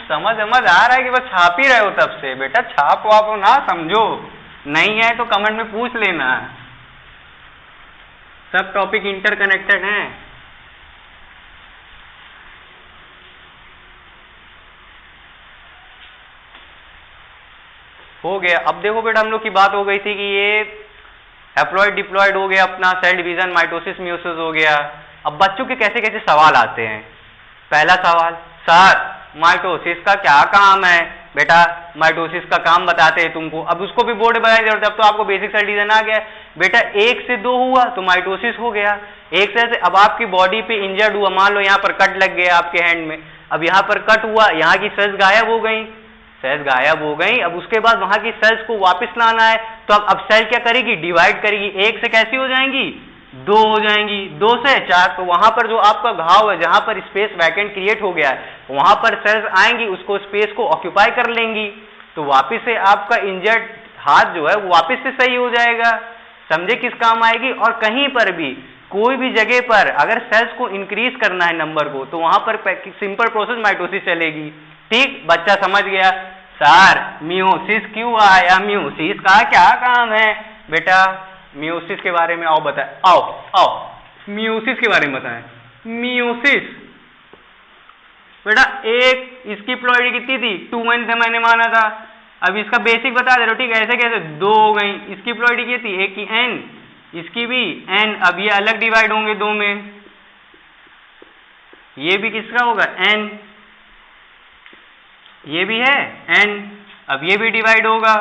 समझ आ रहा है कि बस छाप ही रहे हो तब से। बेटा छाप वाप ना समझो, नहीं है तो कमेंट में पूछ लेना। सब टॉपिक इंटरकनेक्टेड हैं। हो गया। अब देखो बेटा हम लोग की बात हो गई थी कि ये हैप्लॉइड डिप्लॉइड हो गया, अपना सेल डिवीजन, माइटोसिस मियोसिस हो गया। अब बच्चों के कैसे कैसे सवाल आते हैं। पहला सवाल, सर माइटोसिस का क्या काम है? बेटा माइटोसिस का काम बताते हैं तुमको। अब उसको भी बोर्ड बनाई जरूरत है, अब तो आपको बेसिक सेल डिवीजन आ गया। बेटा 1 से 2 हुआ तो माइटोसिस हो गया। 1 से अब आपकी बॉडी पे इंजर्ड हुआ, मान लो यहाँ पर कट लग गया आपके हैंड में, अब यहाँ पर कट हुआ, यहाँ की सेल्स गायब हो गई, सेल्स गायब हो गई। अब उसके बाद वहां की सेल्स को वापस लाना है, तो अब सेल क्या करेगी? डिवाइड करेगी। 1 से कैसी हो जाएंगी? 2 हो जाएंगी, 2 से 4। तो वहां पर जो आपका घाव है, जहां पर स्पेस वैकेंट क्रिएट हो गया है, वहां पर सेल्स आएंगी, उसको स्पेस को ऑक्यूपाई कर लेंगी, तो वापस से आपका इंजर्ड हाथ जो है वो वापस से सही हो जाएगा। समझे किस काम आएगी? और कहीं पर भी कोई भी जगह पर अगर सेल्स को इंक्रीज करना है नंबर को, तो वहां पर सिंपल प्रोसेस माइटोसिस चलेगी। ठीक, बच्चा समझ गया। सर मियोसिस क्यों आया? मियोसिस का क्या काम है? बेटा मियोसिस के बारे में आओ बताएं, आओ मियोसिस के बारे में बताएं। मियोसिस बेटा एक इसकी प्लॉइडी कितनी थी? 2n से मैंने माना था। अब इसका बेसिक बता दे रहा हूं, ठीक है? ऐसे कैसे 2 हो गई। इसकी प्लॉइडी क्या थी? एक की n, इसकी भी n। अब ये अलग डिवाइड होंगे 2 में, ये भी किसका होगा? n, ये भी है n। अब ये भी डिवाइड होगा,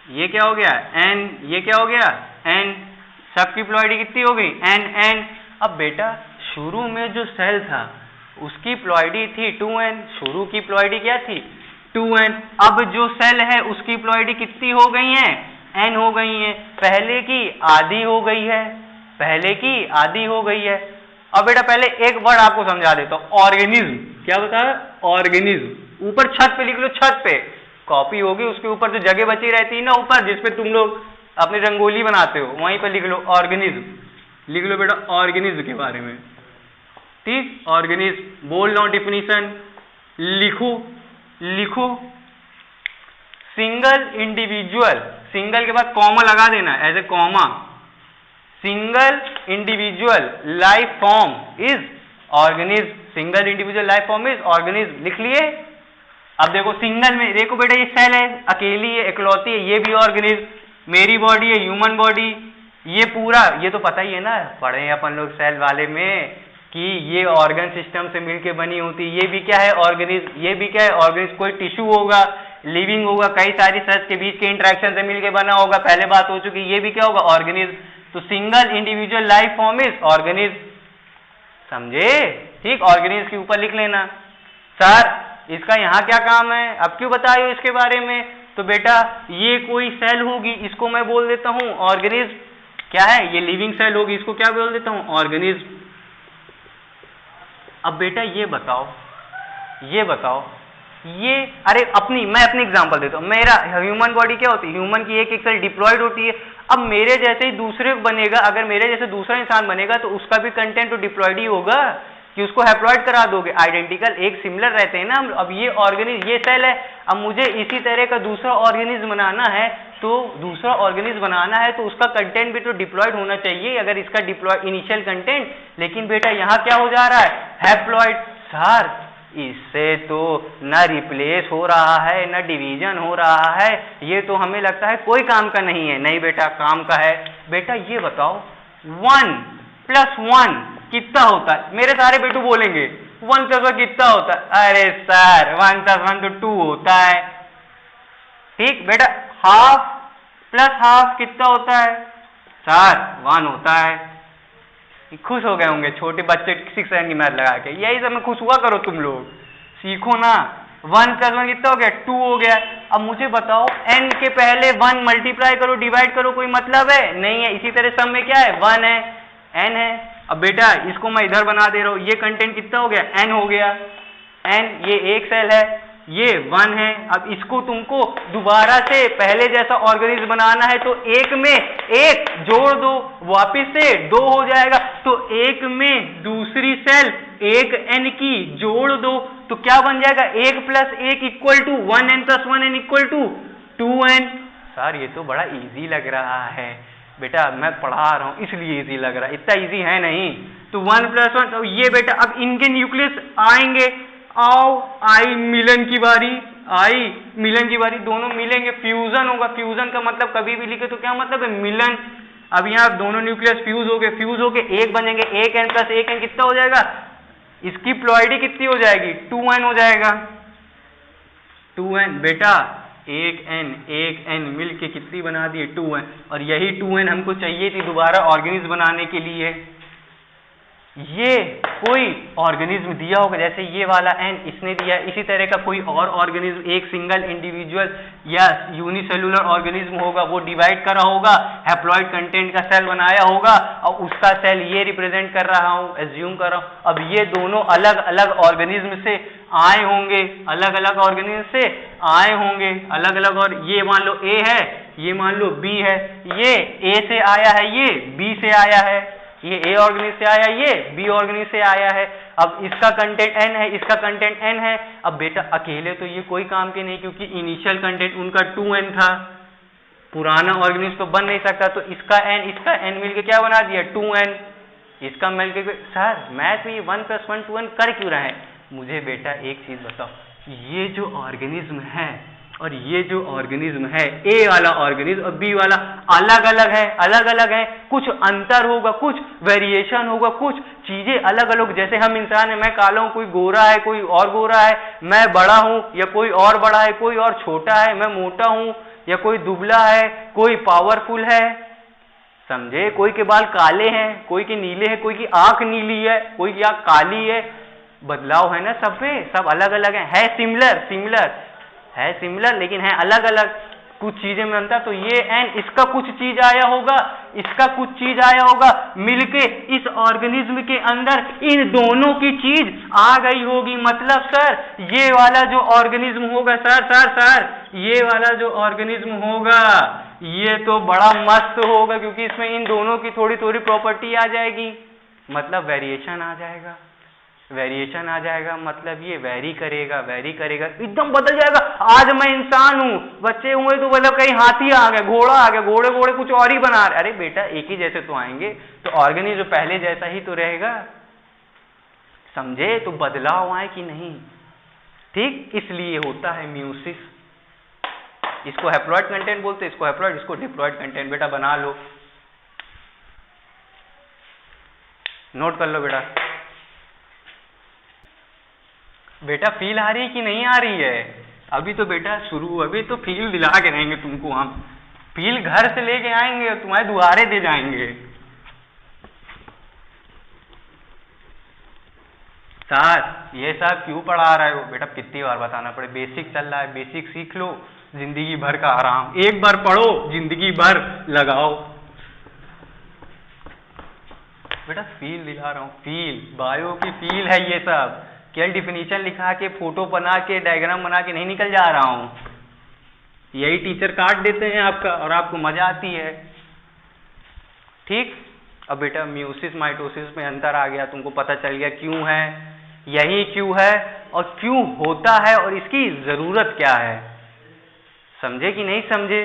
ये क्या हो गया n, ये क्या हो गया n, सबकी प्लॉइडी कितनी हो गई n। अब बेटा शुरू में जो सेल था उसकी प्लॉइडी थी 2n, शुरू की प्लॉइडी क्या थी 2n। अब जो सेल है उसकी प्लॉइडी कितनी हो गई है n हो गई है, पहले की आधी हो गई है, पहले की आधी हो गई है। अब बेटा पहले एक वर्ड आपको समझा देता हूं, ऑर्गेनिज्म। क्या बताया ऑर्गेनिज्म, ऊपर छत पे लिख लो, छत पे कॉपी होगी, उसके ऊपर जो जगह बची रहती है ना ऊपर जिसपे तुम लोग अपनी रंगोली बनाते हो वहीं पर लिख लो ऑर्गेनिज्म, लिख लो बेटा ऑर्गेनिज्म के बारे में, ठीक। ऑर्गेनिज्म बोल लो डिफिनीशन, लिखो लिखो सिंगल इंडिविजुअल, सिंगल के बाद कॉमा लगा देना as a comma, single individual life form is organism, single individual life form is organism, लिख लिए। अब देखो सिंगल में देखो बेटा ये सेल है, अकेली है, इकलौती है, ये भी ऑर्गेनिज्म, मेरी बॉडी है ह्यूमन बॉडी, ये पूरा, ये तो पता ही है ना, पढ़े हैं अपन लोग सेल वाले में कि ये ऑर्गन सिस्टम से मिलके बनी होती है, ये भी क्या है ऑर्गेनिज्म, ये भी क्या है ऑर्गेनिज्म, कोई टिश्यू होगा, लिविंग होगा, कई सारी सेल्स के बीच के इंटरेक्शन से मिलके बना होगा, पहले बात हो चुकी, ये भी क्या होगा ऑर्गेनिज्म। तो single individual life form is organism, समझे, ठीक। ऑर्गेनिज्म के ऊपर लिख लेना। सर इसका यहाँ क्या काम है, अब क्यों बताए इसके बारे में, तो बेटा ये कोई सेल होगी, इसको मैं बोल देता हूँ ऑर्गेनिज्म, क्या है ये लिविंग सेल होगी, इसको क्या बोल देता हूँ ऑर्गेनिज्म। अब बेटा ये बताओ ये, अरे मैं अपनी एग्जांपल देता हूँ, मेरा ह्यूमन बॉडी क्या होती है, ह्यूमन की एक सेल डिप्लॉयड होती है। अब मेरे जैसे ही दूसरे बनेगा, अगर मेरे जैसे दूसरा इंसान बनेगा तो उसका भी कंटेंट तो डिप्लॉयड ही होगा, कि उसको हैप्लॉयड करा दोगे, आइडेंटिकल एक सिमिलर रहते हैं ना। अब ये ऑर्गेनिज्म, ये सेल है, अब मुझे इसी तरह का दूसरा ऑर्गेनिज्म बनाना है, तो दूसरा ऑर्गेनिज्म बनाना है तो उसका कंटेंट भी तो डिप्लॉयड होना चाहिए, अगर इसका डिप्लॉयड इनिशियल कंटेंट, लेकिन बेटा यहाँ क्या हो जा रहा है हैप्लॉयड। सर इससे तो न रिप्लेस हो रहा है न डिवीजन हो रहा है, ये तो हमें लगता है कोई काम का नहीं है। नहीं बेटा काम का है। बेटा ये बताओ 1 + 1 कितना होता है, मेरे सारे बेटू बोलेंगे 1 + 1 कितना होता है, अरे सर 1 + 1 तो 2 होता है, ठीक। बेटा ½ + ½ कितना होता है, सर 1 होता है। खुश हो गए होंगे छोटे बच्चे 6 की मैथ लगा के, यही सब में खुश हुआ करो तुम लोग, सीखो ना। 1 + 1 कितना हो गया 2 हो गया। अब मुझे बताओ n के पहले 1 मल्टीप्लाई करो, डिवाइड करो, कोई मतलब है नहीं है। इसी तरह सब में क्या है 1 है n है। अब बेटा इसको मैं इधर बना दे रहा हूं, ये कंटेंट कितना हो गया n हो गया, n ये एक सेल है, ये 1 है। अब इसको तुमको दोबारा से पहले जैसा ऑर्गेनिज्म बनाना है तो एक में 1 जोड़ दो, वापिस से 2 हो जाएगा, तो एक में दूसरी सेल 1 n की जोड़ दो, तो क्या बन जाएगा 1 + 1 = 1n + 1n = 2n। सर ये तो बड़ा इजी लग रहा है बेटा, मैं पढ़ा रहा हूं इसलिए इजी लग रहा है, इतना इजी है नहीं। तो 1 + 1, तो ये बेटा अब इनके न्यूक्लियस आएंगे, आओ आई मिलन की बारी, दोनों मिलेंगे, फ्यूजन होगा। फ्यूजन का मतलब कभी भी लिखे तो क्या मतलब है मिलन। अब यहाँ दोनों न्यूक्लियस फ्यूज हो गए एक बनेंगे, 1n + 1n कितना हो जाएगा, इसकी प्लॉइडी कितनी हो जाएगी 2n हो जाएगा, 2n। बेटा 1n मिलके कितनी बना दिए 2n, और यही 2n हमको चाहिए थी दोबारा ऑर्गेनिज्म बनाने के लिए। ये कोई ऑर्गेनिज्म दिया होगा, जैसे ये वाला n इसने दिया, इसी तरह का कोई और ऑर्गेनिज्म एक सिंगल इंडिविजुअल या यूनिसेलुलर ऑर्गेनिज्म होगा, वो डिवाइड करा होगा, हैप्लॉइड कंटेंट का सेल बनाया होगा, और उसका सेल ये रिप्रेजेंट कर रहा हूँ, एज्यूम कर रहा हूँ। अब ये दोनों अलग अलग ऑर्गेनिज्म से आए होंगे, अलग अलग ऑर्गेनिज्म से आए होंगे, अलग अलग, और ये मान लो A है, ये मान लो B है, ये A से आया है, ये B से आया है, ये A ऑर्गेनिज्म से आया, ये B ऑर्गेनिज्म से आया है। अब इसका कंटेंट n है, इसका कंटेंट n है। अब बेटा अकेले तो ये कोई काम के नहीं, क्योंकि इनिशियल कंटेंट उनका 2n था, पुराना ऑर्गेनिज्म तो बन नहीं सकता, तो इसका n मिलके क्या बना दिया 2n, इसका मिलके। सर मैथ में 1 + 1 2n कर क्यों रहे हैं। मुझे बेटा एक चीज बताओ, ये जो ऑर्गेनिज्म है और ये जो ऑर्गेनिज्म है, ए वाला ऑर्गेनिज्म और बी वाला अलग अलग है, अलग अलग है, कुछ अंतर होगा, कुछ वेरिएशन होगा, कुछ चीजें अलग अलग। जैसे हम इंसान है, मैं काला हूं, कोई गोरा है, कोई और गोरा है, मैं बड़ा हूं या कोई और बड़ा है, कोई और छोटा है, मैं मोटा हूं या कोई दुबला है, कोई पावरफुल है, समझे? कोई के बाल काले हैं, कोई के नीले हैं, कोई की आंख नीली है, कोई की आंख काली है। बदलाव है ना सब पे, सब अलग अलग है सिमिलर लेकिन है अलग अलग, कुछ चीजें में अंतर। तो ये एन, इसका कुछ चीज आया होगा, इसका कुछ चीज आया होगा, मिलके इस ऑर्गेनिज्म के अंदर इन दोनों की चीज आ गई होगी। मतलब सर ये वाला जो ऑर्गेनिज्म होगा, सर ये वाला जो ऑर्गेनिज्म होगा ये तो बड़ा मस्त होगा, क्योंकि इसमें इन दोनों की थोड़ी थोड़ी प्रॉपर्टी आ जाएगी, मतलब वेरिएशन आ जाएगा। वेरिएशन आ जाएगा मतलब ये वेरी करेगा, एकदम बदल जाएगा। आज मैं इंसान हूं, बच्चे हुए तो मतलब कहीं हाथी आ गए, घोड़ा आ गया, घोड़े कुछ और ही बना रहे। अरे बेटा एक ही जैसे तो आएंगे, तो ऑर्गेनिज्म पहले जैसा ही तो रहेगा, समझे? तो बदलाव आए कि नहीं, ठीक? इसलिए होता है म्यूसिस। इसको हैप्लॉइड कंटेंट बोलते, इसको हैप्लॉइड, इसको डिप्लॉइड कंटेंट। बेटा बना लो, नोट कर लो बेटा फील आ रही है कि नहीं आ रही है? अभी तो बेटा शुरू, अभी तो फील दिला के रहेंगे तुमको हम, फील घर से लेके आएंगे और तुम्हारे दुआरे दे जाएंगे। सर ये सब क्यों पढ़ा रहे हो? बेटा कितनी बार बताना पड़े, बेसिक चल रहा है, बेसिक सीख लो, जिंदगी भर का आराम। एक बार पढ़ो, जिंदगी भर लगाओ। बेटा फील दिला रहा हूं, फील, बायो की फील है ये सब। केवल डिफिनीशन लिखा के, फोटो बना के, डायग्राम बना के नहीं निकल जा रहा हूं। यही टीचर काट देते हैं आपका और आपको मजा आती है, ठीक? अब बेटा म्यूसिस माइटोसिस में अंतर आ गया, तुमको पता चल गया क्यों है, यही क्यों है और क्यों होता है और इसकी जरूरत क्या है। समझे कि नहीं समझे?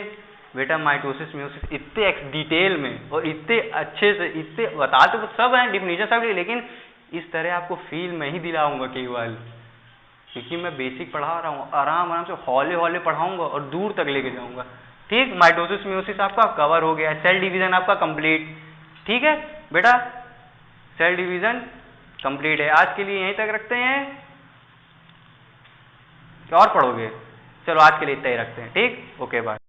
बेटा माइटोसिस म्यूसिस इतने डिटेल में और इतने अच्छे से, इतने बताते तो सब हैं, डिफिनीशन सब, लेकिन इस तरह आपको फील मैं ही दिलाऊंगा केवल, क्योंकि मैं बेसिक पढ़ा रहा हूँ। आराम से हौले पढ़ाऊंगा और दूर तक लेके जाऊंगा, ठीक? माइटोसिस म्यूसिस आपका कवर हो गया, सेल डिवीजन आपका कंप्लीट, ठीक है बेटा? सेल डिवीजन कंप्लीट है। आज के लिए यहीं तक रखते हैं, क्या और पढ़ोगे? चलो आज के लिए इतना ही रखते हैं, ठीक? Okay bye.